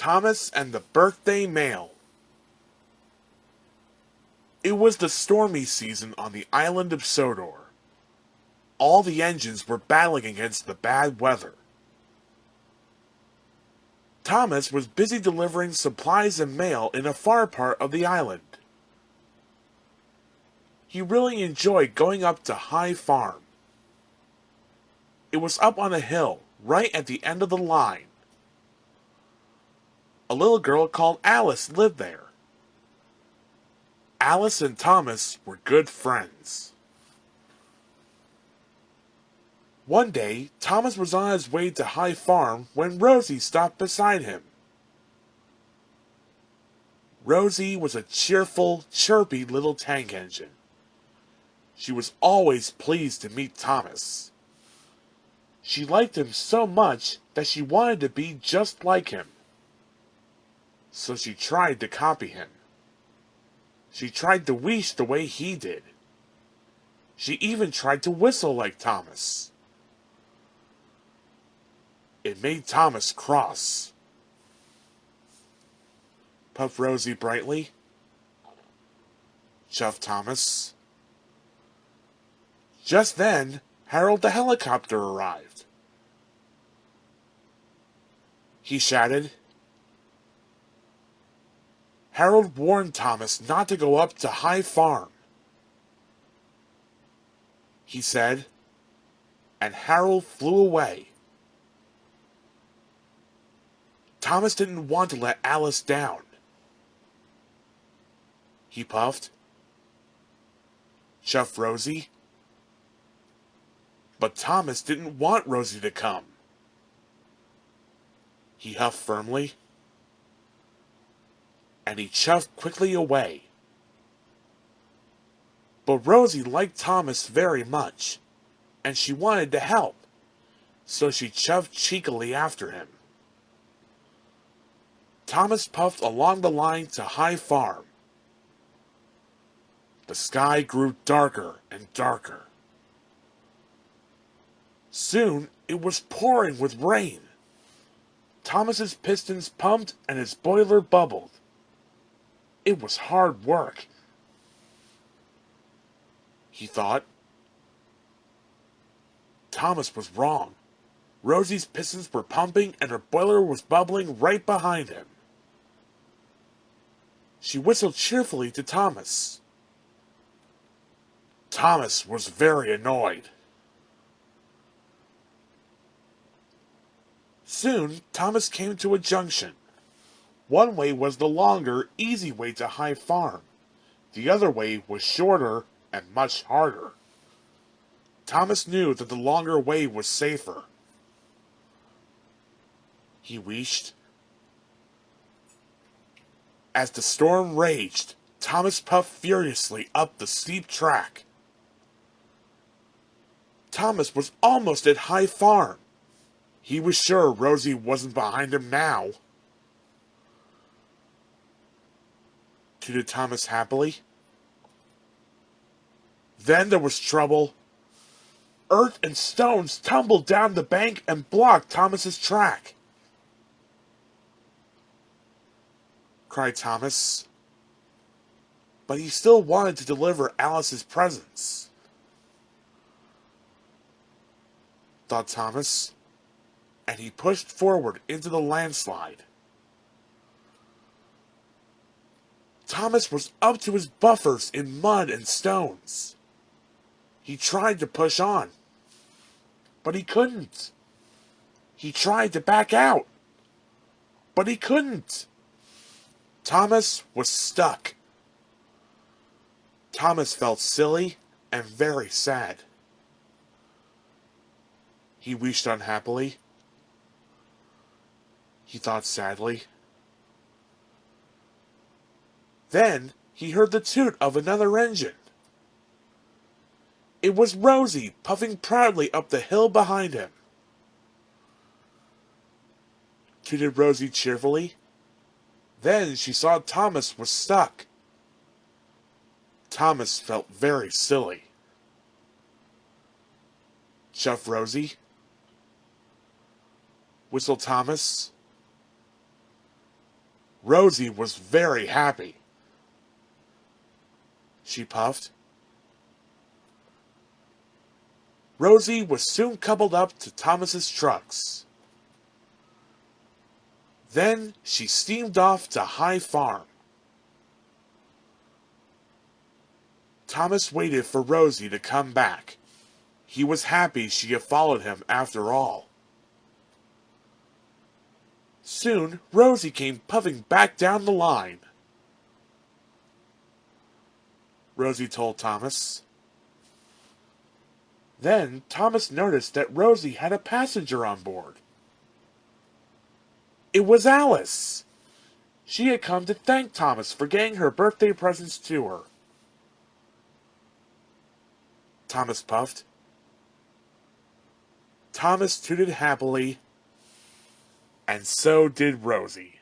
Thomas and the Birthday Mail. It was the stormy season on the island of Sodor. All the engines were battling against the bad weather. Thomas was busy delivering supplies and mail in a far part of the island. He really enjoyed going up to High Farm. It was up on a hill, right at the end of the line. A little girl called Alice lived there. Alice and Thomas were good friends. One day, Thomas was on his way to High Farm when Rosie stopped beside him. Rosie was a cheerful, chirpy little tank engine. She was always pleased to meet Thomas. She liked him so much that she wanted to be just like him. So she tried to copy him. She tried to wheeze the way he did. She even tried to whistle like Thomas. It made Thomas cross. Puffed Rosie brightly. Chuffed Thomas. Just then, Harold the helicopter arrived. He shouted. Harold warned Thomas not to go up to High Farm. He said, and Harold flew away. Thomas didn't want to let Alice down. He puffed. Chuffed Rosie. But Thomas didn't want Rosie to come. He huffed firmly. And he chuffed quickly away. But Rosie liked Thomas very much, and she wanted to help, so she chuffed cheekily after him. Thomas puffed along the line to High Farm. The sky grew darker and darker. Soon it was pouring with rain. Thomas's pistons pumped and his boiler bubbled. It was hard work. He thought. Thomas was wrong. Rosie's pistons were pumping and her boiler was bubbling right behind him. She whistled cheerfully to Thomas. Thomas was very annoyed. Soon, Thomas came to a junction. One way was the longer, easy way to High Farm. The other way was shorter and much harder. Thomas knew that the longer way was safer. He wheezed. As the storm raged, Thomas puffed furiously up the steep track. Thomas was almost at High Farm. He was sure Rosie wasn't behind him now. Tooted Thomas happily. Then there was trouble. Earth and stones tumbled down the bank and blocked Thomas's track. Cried Thomas. But he still wanted to deliver Alice's presents. Thought Thomas, and he pushed forward into the landslide. Thomas was up to his buffers in mud and stones. He tried to push on, but he couldn't. He tried to back out, but he couldn't. Thomas was stuck. Thomas felt silly and very sad. He wished unhappily. He thought sadly. Then he heard the toot of another engine. It was Rosie puffing proudly up the hill behind him. Tooted Rosie cheerfully. Then she saw Thomas was stuck. Thomas felt very silly. Chuffed Rosie. Whistled Thomas. Rosie was very happy. She puffed. Rosie was soon coupled up to Thomas's trucks. Then she steamed off to High Farm. Thomas waited for Rosie to come back. He was happy she had followed him after all. Soon, Rosie came puffing back down the line. Rosie told Thomas. Then Thomas noticed that Rosie had a passenger on board. It was Alice. She had come to thank Thomas for getting her birthday presents to her. Thomas puffed. Thomas tooted happily, and so did Rosie.